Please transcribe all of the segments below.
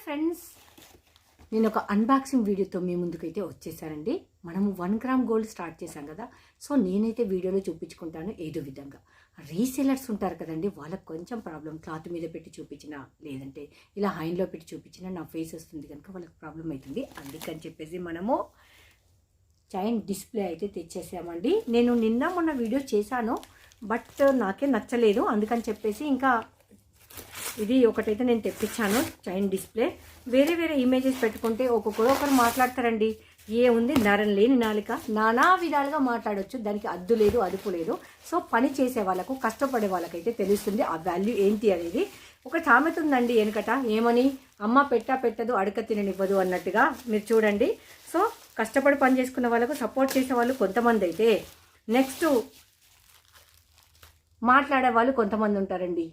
Friends, నేను ఒక unboxing వీడియోతో మీ ముందుకైతే వచ్చేసానండి. మనము 1 గ్రామ్ గోల్డ్ స్టార్ట్ చేశాం కదా. సో నేనైతే వీడియోలో చూపించుకుంటాను ఏదో విధంగా. రీసెలర్స్ ఉంటారు కదండి, వాళ్ళకి కొంచెం ప్రాబ్లం. క్లాత్ మీద పెట్టి చూపించినా, లేదంటే ఇలా హైన్లో పెట్టి చూపించినా నా ఫేస్ వస్తుంది కనుక వాళ్ళకి ప్రాబ్లం అవుతుంది. అందుకని చెప్పేసి మనము చైన్ డిస్ప్లే అయితే తెచ్చేసామండి. నేను నిన్న మొన్న వీడియో చేశాను, బట్ నాకే నచ్చలేదు. అందుకని చెప్పేసి ఇంకా ఇది ఒకటైతే నేను తెప్పించాను, చైన్ డిస్ప్లే. వేరే వేరే ఇమేజెస్ పెట్టుకుంటే ఒక్కొక్కరు మాట్లాడతారండి. ఏముంది, నరం లేని నాలిక నానా విధాలుగా మాట్లాడవచ్చు. దానికి అద్దు లేదు, అదుపు లేదు. సో పని చేసే వాళ్ళకు, కష్టపడే వాళ్ళకైతే తెలుస్తుంది ఆ వాల్యూ ఏంటి అనేది. ఒక సామెత ఉందండి వెనకట, ఏమని, అమ్మ పెట్టదు అడక తిననివ్వదు అన్నట్టుగా. మీరు చూడండి. సో కష్టపడి పని చేసుకున్న వాళ్ళకు సపోర్ట్ చేసే వాళ్ళు కొంతమంది అయితే, నెక్స్ట్ మాట్లాడే వాళ్ళు కొంతమంది ఉంటారండి.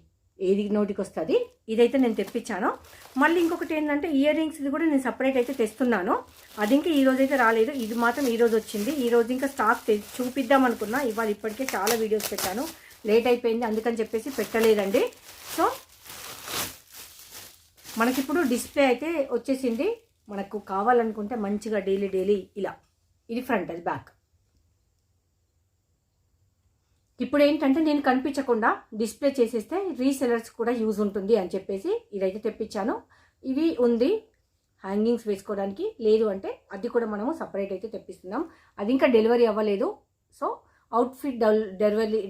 ఏది నోటికి వస్తుంది. ఇదైతే నేను తెప్పించాను. మళ్ళీ ఇంకొకటి ఏంటంటే, ఇయర్ రింగ్స్ ఇది కూడా నేను సపరేట్ అయితే తెస్తున్నాను. అది ఇంకా ఈరోజు అయితే రాలేదు, ఇది మాత్రం ఈరోజు వచ్చింది. ఈరోజు ఇంకా స్టాక్ చూపిద్దాం అనుకున్నా. ఇవాళ ఇప్పటికే చాలా వీడియోస్ పెట్టాను, లేట్ అయిపోయింది, అందుకని చెప్పేసి పెట్టలేదండి. సో మనకిప్పుడు డిస్ప్లే అయితే వచ్చేసింది. మనకు కావాలనుకుంటే మంచిగా డైలీ ఇలా, ఇది ఫ్రంట్, అది బ్యాక్. ఇప్పుడు ఏంటంటే, నేను కనిపించకుండా డిస్ప్లే చేసేస్తే రీసెలర్స్ కూడా యూజ్ ఉంటుంది అని చెప్పేసి ఇదైతే తెప్పించాను. ఇవి ఉంది హ్యాంగింగ్స్ వేసుకోవడానికి, లేదు అంటే అది కూడా మనము సపరేట్ అయితే తెప్పిస్తున్నాం. అది ఇంకా డెలివరీ అవ్వలేదు. సో అవుట్ఫిట్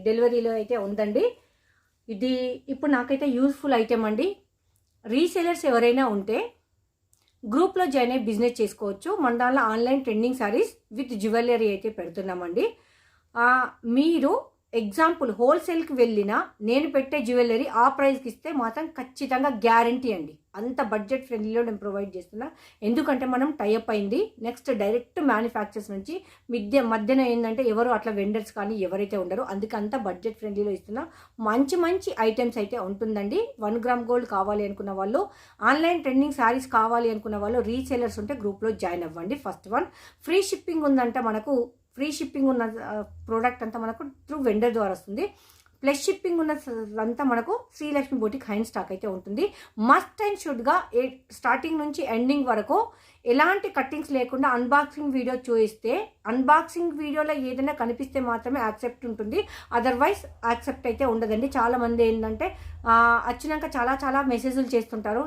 డెలివరీలో అయితే ఉందండి. ఇది ఇప్పుడు నాకైతే యూస్ఫుల్ ఐటెం అండి. రీసెలర్స్ ఎవరైనా ఉంటే గ్రూప్లో జాయిన్ అయ్యి బిజినెస్ చేసుకోవచ్చు. మన దానిలో online trending saris with jewellery అయితే పెడుతున్నామండి. మీరు ఎగ్జాంపుల్ హోల్సేల్కి వెళ్ళినా నేను పెట్టే జ్యువెలరీ ఆ ప్రైస్కి ఇస్తే మాత్రం ఖచ్చితంగా గ్యారంటీ అండి. అంత బడ్జెట్ ఫ్రెండ్లీలో నేను ప్రొవైడ్ చేస్తున్నా. ఎందుకంటే మనం టైఅప్ అయింది. నెక్స్ట్ డైరెక్ట్ మ్యానుఫ్యాక్చర్స్ నుంచి మధ్యన ఏంటంటే ఎవరు అట్లా వెండర్స్ కానీ ఎవరైతే ఉండరో, అందుకే అంత బడ్జెట్ ఫ్రెండ్లీలో ఇస్తున్నా. మంచి ఐటమ్స్ అయితే ఉంటుందండి. 1 గ్రామ్ గోల్డ్ కావాలి అనుకున్న వాళ్ళు, ఆన్లైన్ ట్రెండింగ్ శారీస్ కావాలి అనుకున్న వాళ్ళు, రీసేలర్స్ ఉంటే గ్రూప్లో జాయిన్ అవ్వండి. ఫస్ట్ వన్, ఫ్రీ షిప్పింగ్ ఉందంటే మనకు, ఫ్రీ షిప్పింగ్ ఉన్న ప్రోడక్ట్ అంతా మనకు త్రూ వెండర్ ద్వారా వస్తుంది. ప్లస్ షిప్పింగ్ ఉన్నదంతా మనకు శ్రీలక్ష్మి బొటిక్ హైన్ స్టాక్ అయితే ఉంటుంది. మస్ట్ అండ్ షుడ్గా స్టార్టింగ్ నుంచి ఎండింగ్ వరకు ఎలాంటి కట్టింగ్స్ లేకుండా అన్బాక్సింగ్ వీడియో చూపిస్తే, అన్బాక్సింగ్ వీడియోలో ఏదైనా కనిపిస్తే మాత్రమే యాక్సెప్ట్ ఉంటుంది, అదర్వైజ్ యాక్సెప్ట్ అయితే ఉండదండి. చాలామంది ఏంటంటే వచ్చినాక చాలా మెసేజ్లు చేస్తుంటారు,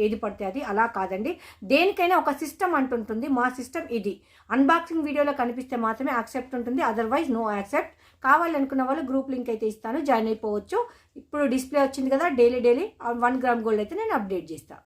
ఏది పడితే అది. అలా కాదండి, దేనికైనా ఒక సిస్టమ్ అంటుంటుంది. మా సిస్టమ్ ఇది. అన్బాక్సింగ్ వీడియోలో కనిపిస్తే మాత్రమే యాక్సెప్ట్ ఉంటుంది, అదర్వైజ్ నో యాక్సెప్ట్. కావాలనుకున్న వాళ్ళు గ్రూప్ లింక్ అయితే ఇస్తాను, జాయిన్ అయిపోవచ్చు. ఇప్పుడు డిస్ప్లే వచ్చింది కదా, డైలీ 1 గ్రామ్ గోల్డ్ అయితే నేను అప్డేట్ చేస్తాను.